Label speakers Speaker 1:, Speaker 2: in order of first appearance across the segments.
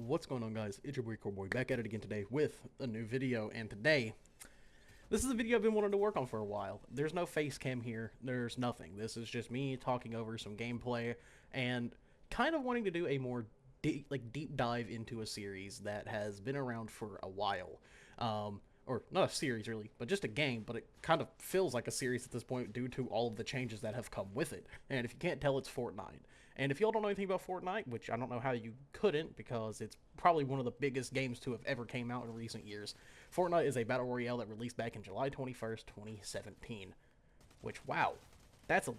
Speaker 1: What's going on, guys? It's your boy Coreboy back at it again today with a new video. And today, this is a video I've been wanting to work on for a while. There's no face cam here. There's nothing. This is just me talking over some gameplay and kind of wanting to do a more deep dive into a series that has been around for a while. Or not a series really, but just a game, but it kind of feels like a series at this point due to all of the changes that have come with it. And if you can't tell, it's Fortnite. And if y'all don't know anything about Fortnite, which I don't know how you couldn't, because it's probably one of the biggest games to have ever came out in recent years, Fortnite is a battle royale that released back in July 21st, 2017. Which, wow, that's a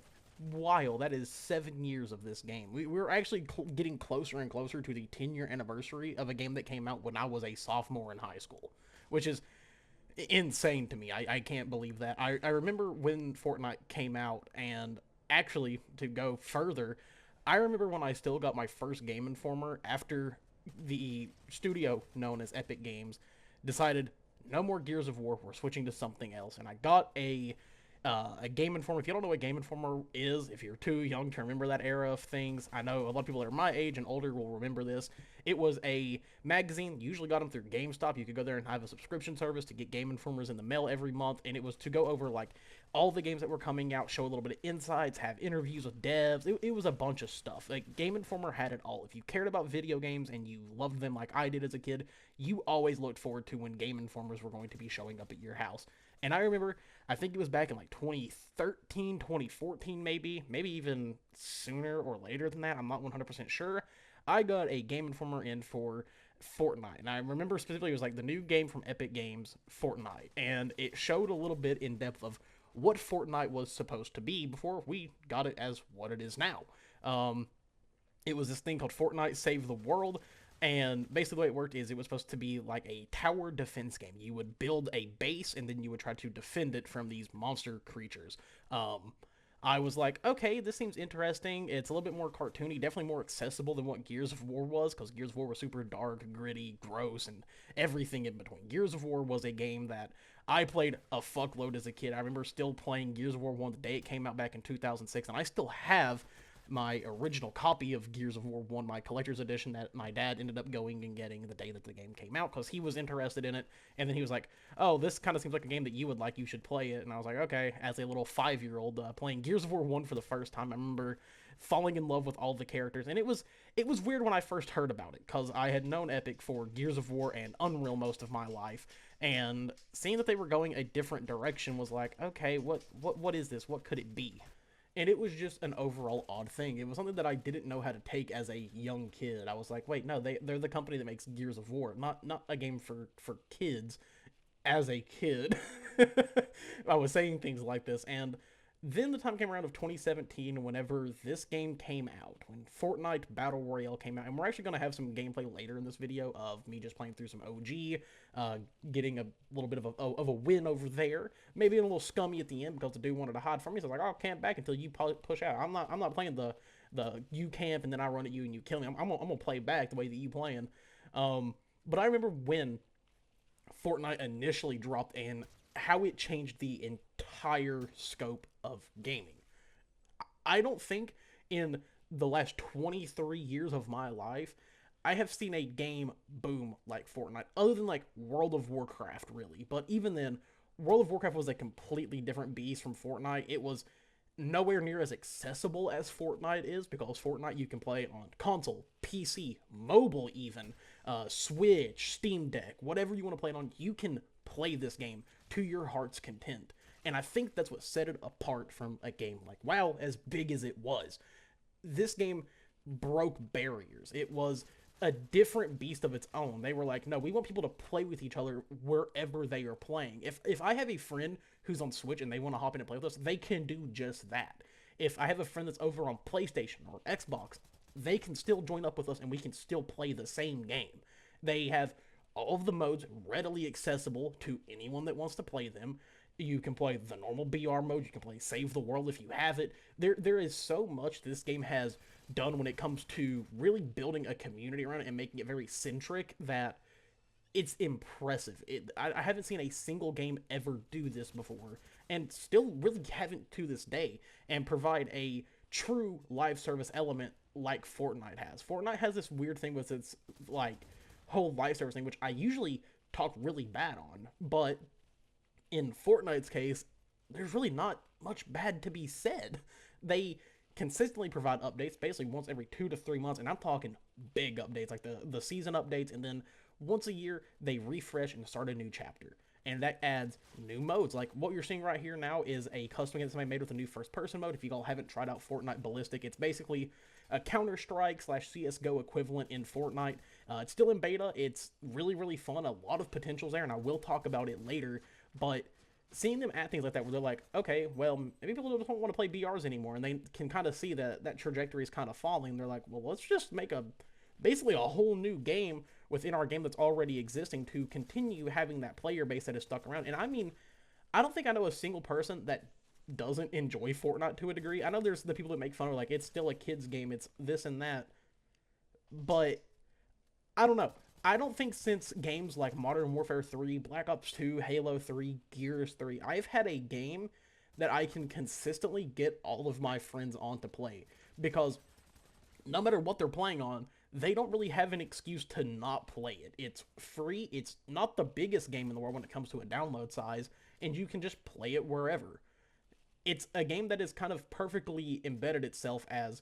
Speaker 1: while. That is 7 years of this game. We're actually getting closer and closer to the 10-year anniversary of a game that came out when I was a sophomore in high school, which is insane to me. I can't believe that. I remember when Fortnite came out, and actually, to go further, I remember when I still got my first Game Informer after the studio known as Epic Games decided no more Gears of War, we're switching to something else, and I got a Game Informer. If you don't know what Game Informer is, if you're too young to remember that era of things, I know a lot of people that are my age and older will remember this. It was a magazine. You usually got them through GameStop. You could go there and have a subscription service to get Game Informers in the mail every month, and it was to go over like all the games that were coming out, show a little bit of insights, have interviews with devs. It was a bunch of stuff. Like, Game Informer had it all. If you cared about video games and you loved them like I did as a kid, you always looked forward to when Game Informers were going to be showing up at your house. And I remember, I think it was back in like 2013, 2014 maybe even sooner or later than that, I'm not 100% sure, I got a Game Informer in for Fortnite. And I remember specifically it was like the new game from Epic Games, Fortnite. And it showed a little bit in depth of what Fortnite was supposed to be before we got it as what it is now. It was this thing called Fortnite Save the World. And basically the way it worked is it was supposed to be like a tower defense game. You would build a base and then you would try to defend it from these monster creatures. I was like, okay, this seems interesting. It's a little bit more cartoony, definitely more accessible than what Gears of War was, because Gears of War was super dark, gritty, gross, and everything in between. Gears of War was a game that I played a fuckload as a kid. I remember still playing Gears of War 1 the day it came out back in 2006, and I still have my original copy of Gears of War 1, my collector's edition that my dad ended up going and getting the day that the game came out because he was interested in it. And then he was like, oh, this kind of seems like a game that you would like, you should play it. And I was like, okay, as a little 5-year-old playing Gears of War 1 for the first time, I remember falling in love with all the characters. And it was weird when I first heard about it because I had known Epic for Gears of War and Unreal most of my life. And seeing that they were going a different direction was like, okay, what is this? What could it be? And it was just an overall odd thing. It was something that I didn't know how to take as a young kid. I was like, wait, no, they're the company that makes Gears of War, not a game for kids. As a kid, I was saying things like this, and then the time came around of 2017 whenever this game came out, when Fortnite Battle Royale came out, and we're actually going to have some gameplay later in this video of me just playing through some OG, getting a little bit of a win over there, maybe a little scummy at the end because the dude wanted to hide from me, so I was like, I'll camp back until you push out. I'm not playing the you camp and then I run at you and you kill me. I'm gonna play back the way that you playing. But I remember when Fortnite initially dropped in, how it changed the entire scope of gaming. I don't think in the last 23 years of my life I have seen a game boom like Fortnite, other than like World of Warcraft, really. But even then, World of Warcraft was a completely different beast from Fortnite. It was nowhere near as accessible as Fortnite is, because Fortnite you can play on console, PC, mobile even, Switch, Steam Deck, whatever you want to play it on, you can play this game to your heart's content. And I think that's what set it apart from a game like WoW, as big as it was. This game broke barriers. It was a different beast of its own. They were like, no, we want people to play with each other wherever they are playing. If I have a friend who's on Switch and they want to hop in and play with us, they can do just that. If I have a friend that's over on PlayStation or Xbox, they can still join up with us and we can still play the same game. They have all of the modes readily accessible to anyone that wants to play them. You can play the normal BR mode. You can play Save the World if you have it. There is so much this game has done when it comes to really building a community around it and making it very centric that it's impressive. I haven't seen a single game ever do this before, and still really haven't to this day, and provide a true live service element like Fortnite has. Fortnite has this weird thing with its like whole live service thing, which I usually talk really bad on, but in Fortnite's case, there's really not much bad to be said. They consistently provide updates basically once every 2 to 3 months, and I'm talking big updates like the season updates, and then once a year they refresh and start a new chapter. And that adds new modes. Like what you're seeing right here now is a custom game that somebody made with a new first person mode. If you all haven't tried out Fortnite Ballistic, it's basically a Counter Strike / CSGO equivalent in Fortnite. It's still in beta. It's really, really fun. A lot of potentials there, and I will talk about it later. But seeing them at things like that where they're like, okay, well, maybe people don't want to play BRs anymore, and they can kind of see that that trajectory is kind of falling. They're like, well, let's just make basically a whole new game within our game that's already existing to continue having that player base that is stuck around. And I mean, I don't think I know a single person that doesn't enjoy Fortnite to a degree. I know there's the people that make fun of like it's still a kid's game, it's this and that, but I don't know. I don't think since games like Modern Warfare 3, Black Ops 2, Halo 3, Gears 3, I've had a game that I can consistently get all of my friends on to play. Because no matter what they're playing on, they don't really have an excuse to not play it. It's free, it's not the biggest game in the world when it comes to a download size, and you can just play it wherever. It's a game that has kind of perfectly embedded itself as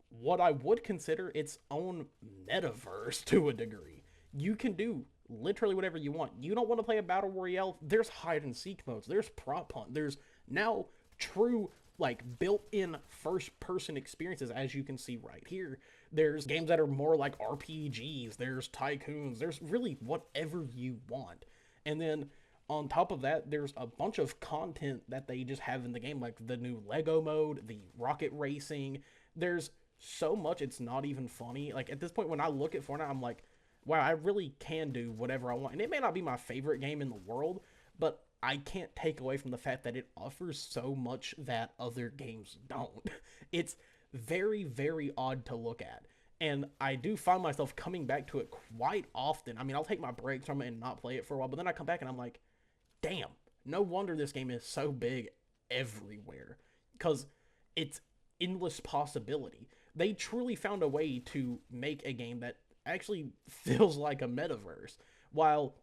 Speaker 1: what I would consider its own metaverse to a degree. You can do literally whatever you want. You don't want to play a battle royale? There's hide and seek modes. There's prop hunt. There's now true like built-in first-person experiences, as you can see right here. There's games that are more like RPGs. There's tycoons. There's really whatever you want. And then on top of that, there's a bunch of content that they just have in the game, like the new Lego mode, the rocket racing. There's so much it's not even funny. Like at this point when I look at Fortnite, I'm like, wow, I really can do whatever I want. And it may not be my favorite game in the world, but I can't take away from the fact that it offers so much that other games don't. It's very, very odd to look at. And I do find myself coming back to it quite often. I mean, I'll take my breaks from it and not play it for a while, but then I come back and I'm like, damn, no wonder this game is so big everywhere. Because it's endless possibility. They truly found a way to make a game that actually feels like a metaverse. While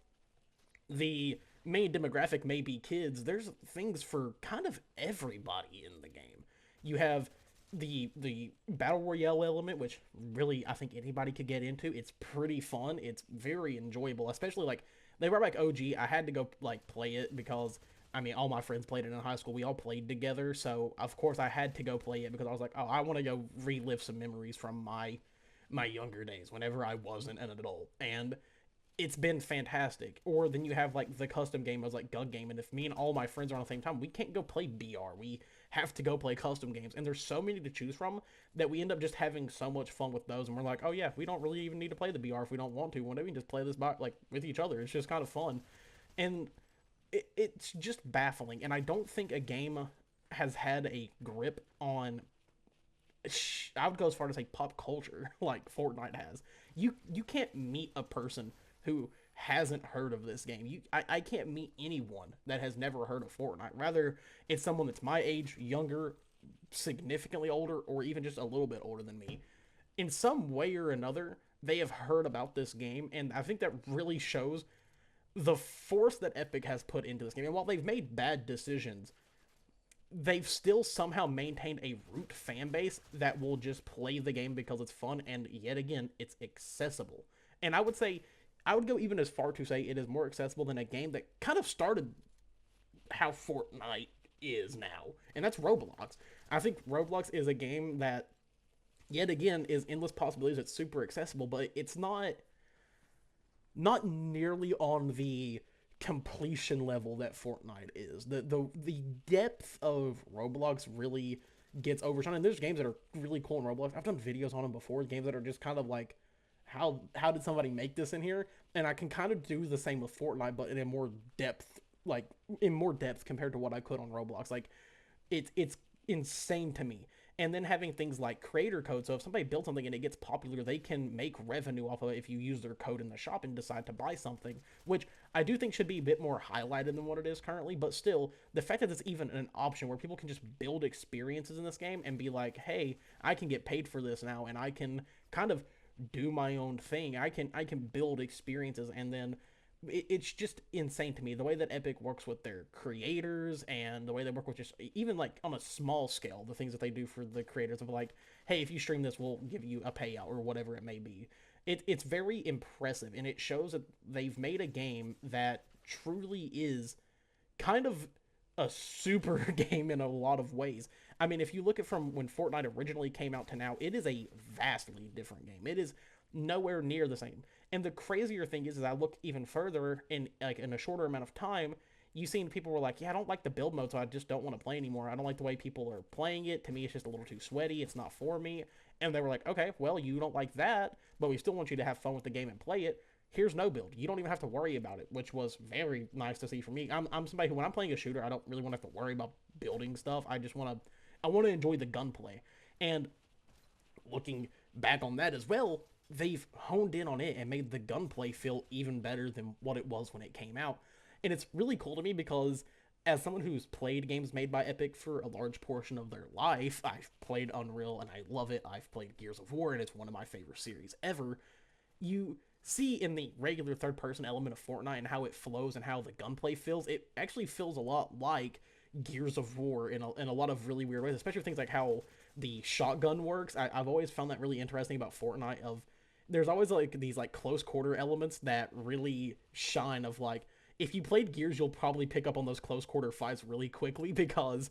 Speaker 1: the main demographic may be kids, there's things for kind of everybody in the game. You have the battle royale element, which really I think anybody could get into. It's pretty fun. It's very enjoyable, especially like they brought back OG. I had to go like play it because I mean all my friends played it in high school. We all played together, so of course I had to go play it because I was like, oh, I want to go relive some memories from my younger days whenever I wasn't an adult. And it's been fantastic. Or then you have like the custom game was like Gug Game, and if me and all my friends are on the same time, we can't go play BR. We have to go play custom games, and there's so many to choose from that we end up just having so much fun with those. And we're like, oh yeah, we don't really even need to play the BR if we don't want to. Whenever we can just play this by like with each other, it's just kind of fun, and it's just baffling. And I don't think a game has had a grip on. I would go as far to say pop culture like Fortnite has. You can't meet a person who hasn't heard of this game. I can't meet anyone that has never heard of Fortnite. Rather, it's someone that's my age, younger, significantly older, or even just a little bit older than me. In some way or another, they have heard about this game, and I think that really shows the force that Epic has put into this game. And while they've made bad decisions, they've still somehow maintained a root fan base that will just play the game because it's fun, and yet again, it's accessible. And I would go even as far to say it is more accessible than a game that kind of started how Fortnite is now, and that's Roblox. I think Roblox is a game that, yet again, is endless possibilities. It's super accessible, but it's not nearly on the completion level that Fortnite is. The depth of Roblox really gets overshadowed. And there's games that are really cool in Roblox. I've done videos on them before, games that are just kind of like, how did somebody make this in here? And I can kind of do the same with Fortnite, but in a more depth, like in more depth compared to what I could on Roblox. Like it's insane to me. and then having things like creator code. So if somebody builds something and it gets popular, they can make revenue off of it if you use their code in the shop and decide to buy something, which I do think should be a bit more highlighted than what it is currently. But still, the fact that it's even an option where people can just build experiences in this game and be like, hey, I can get paid for this now, and I can kind of do my own thing. I can build experiences, and then it's just insane to me the way that Epic works with their creators and the way they work with just even like on a small scale, the things that they do for the creators of like, hey, if you stream this, we'll give you a payout or whatever it may be. It's very impressive, and it shows that they've made a game that truly is kind of a super game in a lot of ways. I mean, if you look at from when Fortnite originally came out to now, it is a vastly different game. It is nowhere near the same. And the crazier thing is I look even further in a shorter amount of time, you seen people were like, yeah, I don't like the build mode, so I just don't want to play anymore. I don't like the way people are playing it. To me, it's just a little too sweaty. It's not for me. And they were like, okay, well, you don't like that, but we still want you to have fun with the game and play it. Here's no build. You don't even have to worry about it, which was very nice to see for me. I'm somebody who, when I'm playing a shooter, I don't really want to have to worry about building stuff. I want to enjoy the gunplay. And looking back on that as well, they've honed in on it and made the gunplay feel even better than what it was when it came out. And it's really cool to me because as someone who's played games made by Epic for a large portion of their life, I've played Unreal and I love it. I've played Gears of War and it's one of my favorite series ever. You see in the regular third person element of Fortnite and how it flows and how the gunplay feels, it actually feels a lot like Gears of War in a lot of really weird ways, especially things like how the shotgun works. I've always found that really interesting about Fortnite. Of there's always like these like close quarter elements that really shine. Of like, if you played Gears, you'll probably pick up on those close quarter fights really quickly because,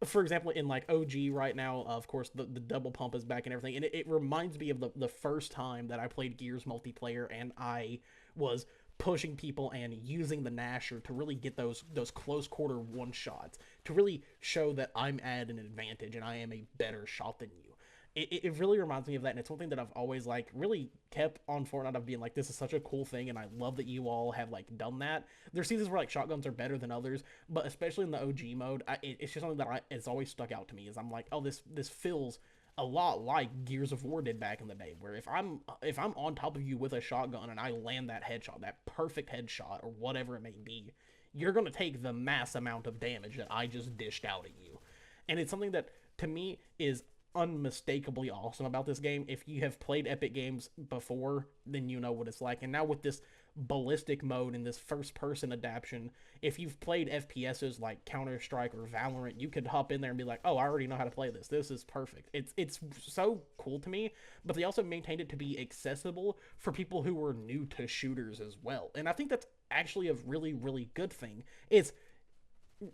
Speaker 1: for example, in like OG right now, of course, the double pump is back and everything, and it reminds me of the first time that I played Gears multiplayer and I was pushing people and using the Nasher to really get those close quarter one shots to really show that I'm at an advantage and I am a better shot than you. It really reminds me of that, and it's one thing that I've always like really kept on Fortnite of being like, this is such a cool thing, and I love that you all have like done that. There's seasons where like shotguns are better than others, but especially in the OG mode, it's just something that it's always stuck out to me. Is I'm like, oh, this feels a lot like Gears of War did back in the day, where if I'm on top of you with a shotgun and I land that headshot, that perfect headshot or whatever it may be, you're gonna take the mass amount of damage that I just dished out at you, and it's something that to me is unmistakably awesome about this game. If you have played Epic games before, then you know what it's like. And now with this ballistic mode and this first person adaptation, if you've played FPSs like Counter-Strike or Valorant, you could hop in there and be like, oh, I already know how to play this. This is perfect. It's so cool to me, but they also maintained it to be accessible for people who were new to shooters as well. And I think that's actually a really, really good thing. It's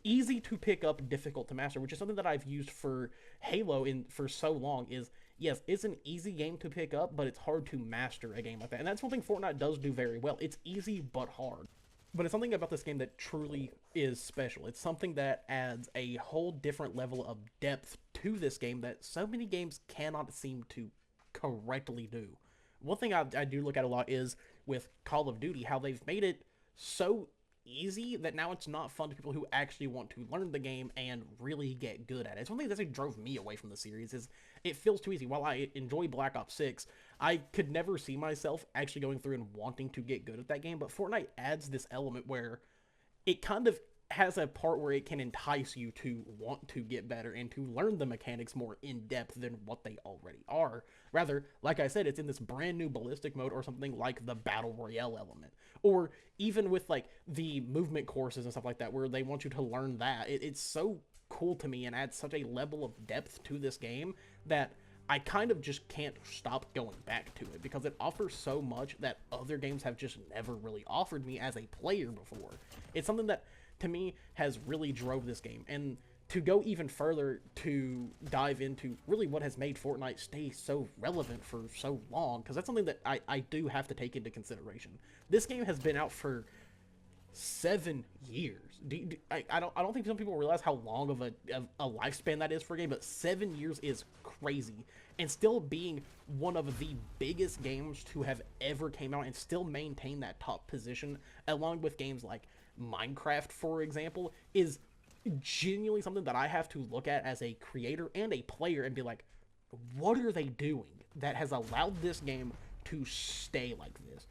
Speaker 1: easy to pick up, difficult to master, which is something that I've used for Halo in for so long. Is yes, it's an easy game to pick up, but it's hard to master a game like that, and that's something Fortnite does do very well. It's easy but hard, but it's something about this game that truly is special. It's something that adds a whole different level of depth to this game that so many games cannot seem to correctly do. One thing I do look at a lot is with Call of Duty, how they've made it so easy that now it's not fun to people who actually want to learn the game and really get good at it. It's one thing that drove me away from the series, is it feels too easy. While I enjoy Black Ops 6, I could never see myself actually going through and wanting to get good at that game, but Fortnite adds this element where it kind of has a part where it can entice you to want to get better and to learn the mechanics more in depth than what they already are. Rather, like I said, it's in this brand new ballistic mode or something like the battle royale element, or even with like the movement courses and stuff like that, where they want you to learn that. It's so cool to me and adds such a level of depth to this game that I kind of just can't stop going back to it, because it offers so much that other games have just never really offered me as a player before. It's something that to me has really drove this game. And to go even further, to dive into really what has made Fortnite stay so relevant for so long, because that's something that I do have to take into consideration. This game has been out for 7 years. I don't think some people realize how long of a lifespan that is for a game, but 7 years is crazy. And still being one of the biggest games to have ever came out and still maintain that top position, along with games like Minecraft, for example, is genuinely something that I have to look at as a creator and a player and be like, what are they doing that has allowed this game to stay like this?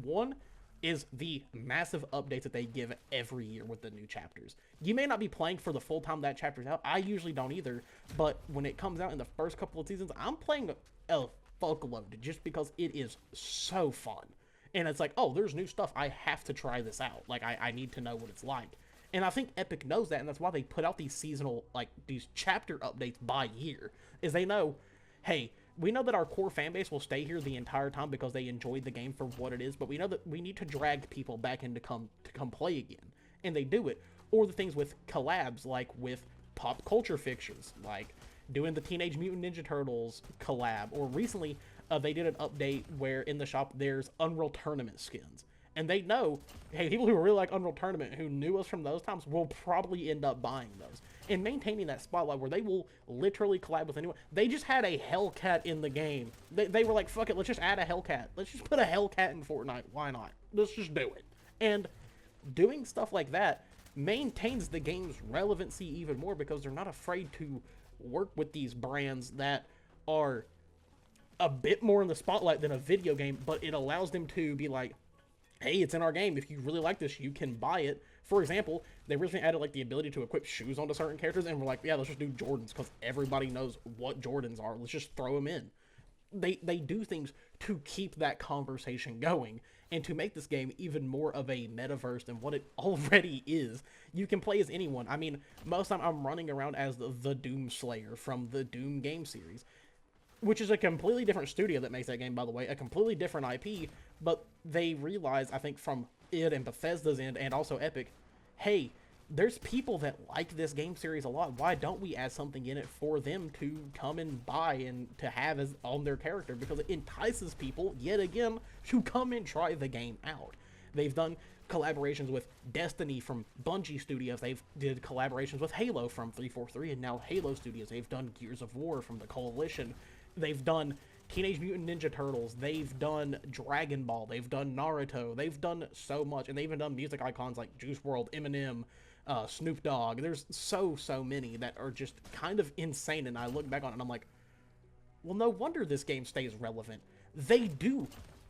Speaker 1: One is the massive updates that they give every year with the new chapters. You may not be playing for the full time that chapter's out. I usually don't either, but when it comes out in the first couple of seasons, I'm playing a fuckload just because it is so fun. And it's like, oh, there's new stuff. I have to try this out. Like, I need to know what it's like. And I think Epic knows that, and that's why they put out these seasonal, like, these chapter updates by year, is they know, hey, we know that our core fan base will stay here the entire time because they enjoyed the game for what it is, but we know that we need to drag people back in to come play again. And they do it. Or the things with collabs, like with pop culture fixtures, like doing the Teenage Mutant Ninja Turtles collab. Or recently, they did an update where in the shop there's Unreal Tournament skins. And they know, hey, people who really like Unreal Tournament, who knew us from those times, will probably end up buying those. And maintaining that spotlight where they will literally collab with anyone. They just had a Hellcat in the game. They were like, fuck it, let's just add a Hellcat. Let's just put a Hellcat in Fortnite. Why not? Let's just do it. And doing stuff like that maintains the game's relevancy even more because they're not afraid to work with these brands that are a bit more in the spotlight than a video game, but it allows them to be like, hey, it's in our game. If you really like this, you can buy it. For example, they originally added like the ability to equip shoes onto certain characters, and we're like, yeah, let's just do Jordans because everybody knows what Jordans are. Let's just throw them in. They do things to keep that conversation going and to make this game even more of a metaverse than what it already is. You can play as anyone. I mean, most of the time I'm running around as the Doom Slayer from the Doom game series, which is a completely different studio that makes that game, by the way, a completely different IP, but they realize, I think, from id and Bethesda's end, and also Epic, hey, there's people that like this game series a lot. Why don't we add something in it for them to come and buy and to have as on their character? Because it entices people, yet again, to come and try the game out. They've done collaborations with Destiny from Bungie Studios. They've did collaborations with Halo from 343, and now Halo Studios. They've done Gears of War from the Coalition. They've done Teenage Mutant Ninja Turtles. They've done Dragon Ball. They've done Naruto. They've done so much, and they've even done music icons like Juice WRLD, Eminem, Snoop Dogg. There's so many that are just kind of insane, and I look back on it and I'm like, well, no wonder this game stays relevant. They do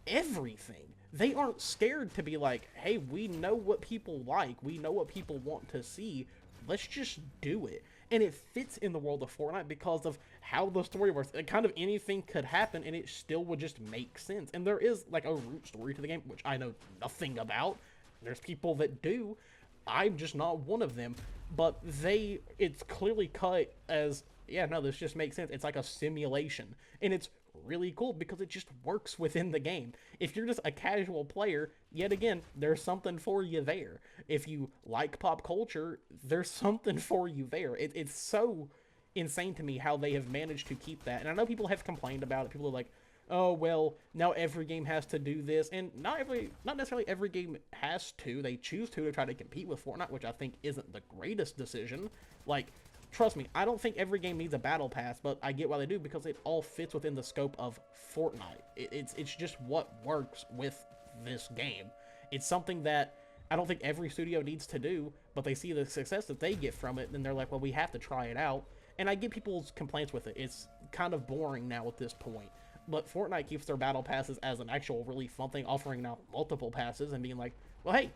Speaker 1: everything. They aren't scared to be like, hey, we know what people like. We know what people want to see. Let's just do it. And it fits in the world of Fortnite because of how the story works. Kind of anything could happen and it still would just make sense. And there is like a root story to the game, which I know nothing about. There's people that do. I'm just not one of them. But it's clearly cut as, yeah, no, this just makes sense. It's like a simulation. And it's really cool because it just works within the game. If you're just a casual player, yet again, there's something for you there. If you like pop culture, there's something for you there. It's so insane to me how they have managed to keep that. And I know people have complained about it. People are like, oh, well, now every game has to do this. And not necessarily every game has to. They choose to try to compete with Fortnite, which I think isn't the greatest decision. Like, trust me, I don't think every game needs a battle pass, but I get why they do because it all fits within the scope of Fortnite. It's just what works with this game. It's something that I don't think every studio needs to do, but they see the success that they get from it, and they're like, well, we have to try it out. And I get people's complaints with it. It's kind of boring now at this point. But Fortnite keeps their battle passes as an actual really fun thing, offering out multiple passes and being like, well, hey,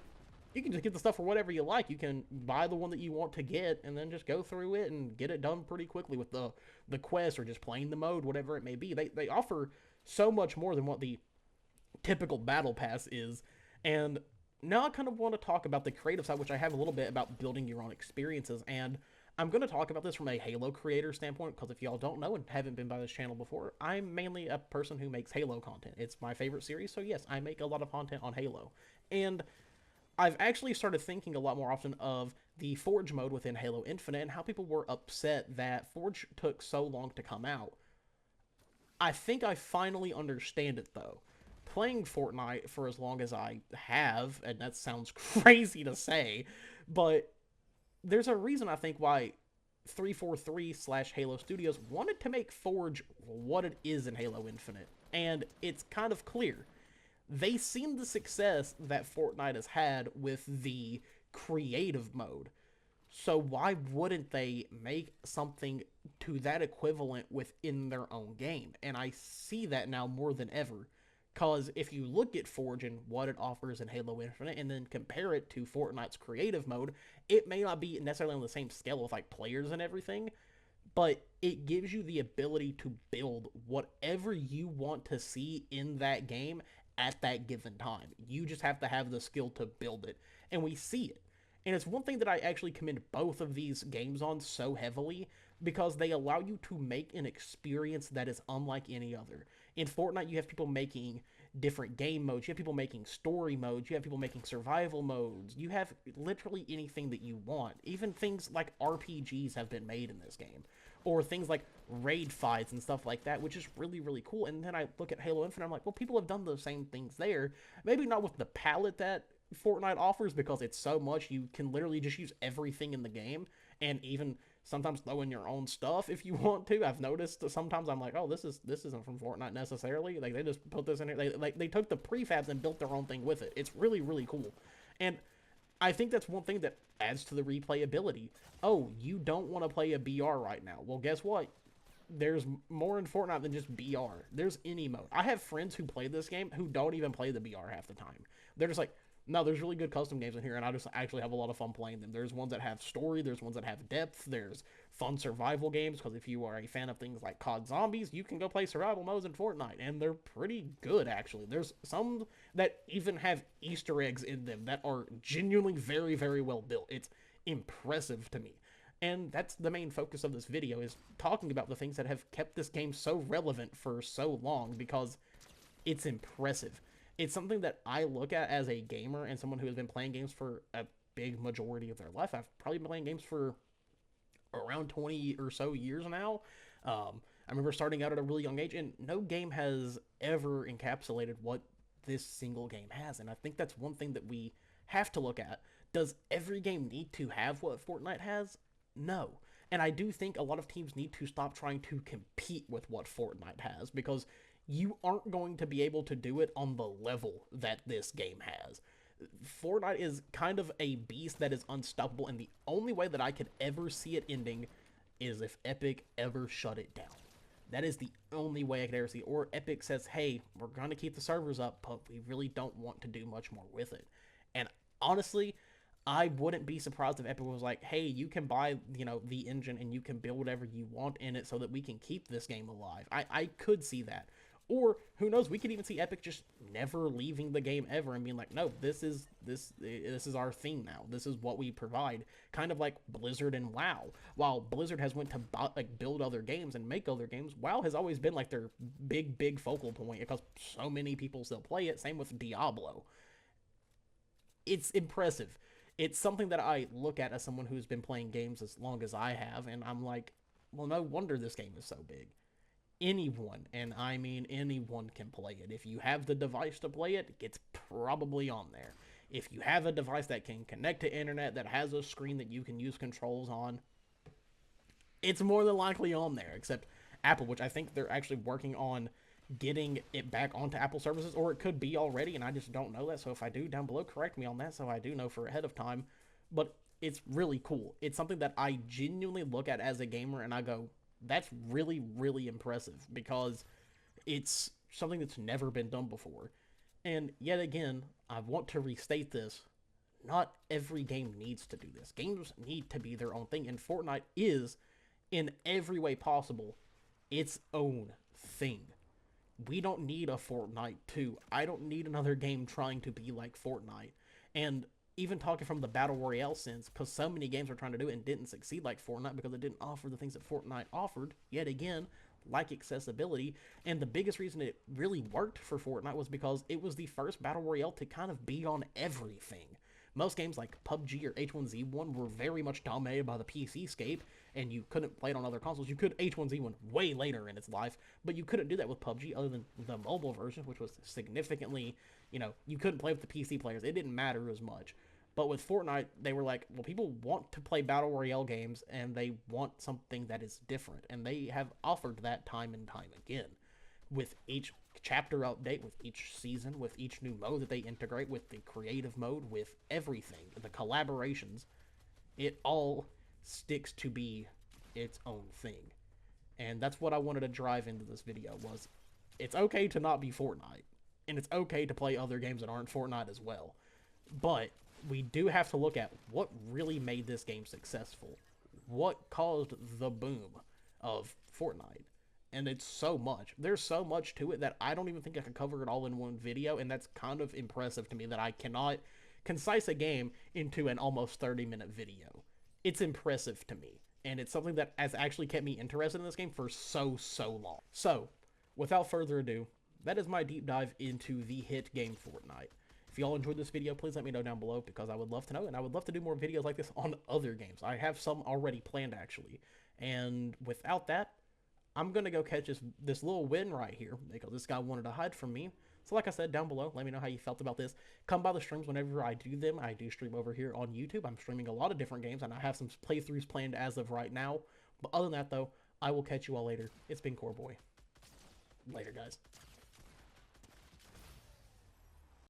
Speaker 1: you can just get the stuff for whatever you like. You can buy the one that you want to get and then just go through it and get it done pretty quickly with the quest or just playing the mode, whatever it may be. They offer so much more than what the typical battle pass is. And now I kind of want to talk about the creative side, which I have a little bit about building your own experiences. And I'm going to talk about this from a Halo creator standpoint, because if y'all don't know and haven't been by this channel before, I'm mainly a person who makes Halo content. It's my favorite series, so yes, I make a lot of content on Halo. And I've actually started thinking a lot more often of the Forge mode within Halo Infinite and how people were upset that Forge took so long to come out. I think I finally understand it, though. Playing Fortnite for as long as I have, and that sounds crazy to say, but there's a reason, I think, why 343/Halo Studios wanted to make Forge what it is in Halo Infinite. And it's kind of clear. They've seen the success that Fortnite has had with the creative mode. So why wouldn't they make something to that equivalent within their own game? And I see that now more than ever. Because if you look at Forge and what it offers in Halo Infinite and then compare it to Fortnite's creative mode, it may not be necessarily on the same scale with like players and everything, but it gives you the ability to build whatever you want to see in that game at that given time. You just have to have the skill to build it, and we see it. And it's one thing that I actually commend both of these games on so heavily because they allow you to make an experience that is unlike any other. In Fortnite, you have people making different game modes, you have people making story modes, you have people making survival modes, you have literally anything that you want. Even things like RPGs have been made in this game, or things like raid fights and stuff like that, which is really, really cool. And then I look at Halo Infinite, I'm like, well, people have done those same things there. Maybe not with the palette that Fortnite offers because it's so much, you can literally just use everything in the game and even sometimes throw in your own stuff if you want to. I've noticed sometimes I'm like, oh, this isn't from Fortnite necessarily. Like they just put this in here. They took the prefabs and built their own thing with it. It's really, really cool. And I think that's one thing that adds to the replayability. Oh, you don't want to play a BR right now. Well, guess what? There's more in Fortnite than just BR. There's any mode. I have friends who play this game who don't even play the BR half the time. They're just like, no, there's really good custom games in here, and I just actually have a lot of fun playing them. There's ones that have story, there's ones that have depth, there's fun survival games, because if you are a fan of things like COD Zombies, you can go play survival modes in Fortnite, and they're pretty good, actually. There's some that even have Easter eggs in them that are genuinely very, very well built. It's impressive to me. And that's the main focus of this video, is talking about the things that have kept this game so relevant for so long, because it's impressive. It's something that I look at as a gamer and someone who has been playing games for a big majority of their life. I've probably been playing games for around 20 or so years now. I remember starting out at a really young age, and no game has ever encapsulated what this single game has. And I think that's one thing that we have to look at. Does every game need to have what Fortnite has? No. And I do think a lot of teams need to stop trying to compete with what Fortnite has, because you aren't going to be able to do it on the level that this game has. Fortnite is kind of a beast that is unstoppable, and the only way that I could ever see it ending is if Epic ever shut it down. That is the only way I could ever see it. Or Epic says, hey, we're going to keep the servers up, but we really don't want to do much more with it. And honestly, I wouldn't be surprised if Epic was like, hey, you can buy, the engine and you can build whatever you want in it so that we can keep this game alive. I could see that. Or who knows, we could even see Epic just never leaving the game ever and being like, no, this is our thing now. This is what we provide. Kind of like Blizzard and WoW. While Blizzard has went to build other games and make other games, WoW has always been like their big focal point because so many people still play it. Same with Diablo. It's impressive. It's something that I look at as someone who's been playing games as long as I have, and I'm like, well, no wonder this game is so big. Anyone, and I mean anyone, can play it. If you have the device to play it, it's probably on there. If you have a device that can connect to internet, that has a screen that you can use controls on, it's more than likely on there, except Apple, which I think they're actually working on getting it back onto Apple services, or it could be already, and I just don't know that. So if I do, down below, correct me on that so I do know for ahead of time. But it's really cool. It's something that I genuinely look at as a gamer and I go, that's really, really impressive, because it's something that's never been done before. And yet again, I want to restate this. Not every game needs to do this. Games need to be their own thing, and Fortnite is, in every way possible, its own thing. We don't need a Fortnite 2. I don't need another game trying to be like Fortnite. And even talking from the Battle Royale sense, because so many games were trying to do it and didn't succeed like Fortnite because it didn't offer the things that Fortnite offered, yet again, like accessibility. And the biggest reason it really worked for Fortnite was because it was the first Battle Royale to kind of be on everything. Most games like PUBG or H1Z1 were very much dominated by the PC scape, and you couldn't play it on other consoles. You could H1Z1 way later in its life, but you couldn't do that with PUBG other than the mobile version, which was significantly, you couldn't play with the PC players. It didn't matter as much. But with Fortnite, they were like, well, people want to play Battle Royale games, and they want something that is different, and they have offered that time and time again. With each chapter update, with each season, with each new mode that they integrate, with the creative mode, with everything, the collaborations, It all sticks to be its own thing. And that's what I wanted to drive into this video was it's okay to not be Fortnite. And it's okay to play other games that aren't Fortnite as well. But we do have to look at what really made this game successful. What caused the boom of Fortnite. And it's so much. There's so much to it that I don't even think I can cover it all in one video, and that's kind of impressive to me that I cannot concise a game into an almost 30-minute video. It's impressive to me, and it's something that has actually kept me interested in this game for so long. So, without further ado, that is my deep dive into the hit game Fortnite. If y'all enjoyed this video, please let me know down below because I would love to know, and I would love to do more videos like this on other games. I have some already planned, actually. And without that, I'm going to go catch this little win right here because this guy wanted to hide from me. So like I said, down below, let me know how you felt about this. Come by the streams whenever I do them. I do stream over here on YouTube. I'm streaming a lot of different games, and I have some playthroughs planned as of right now. But other than that, though, I will catch you all later. It's been Core Boy. Later, guys.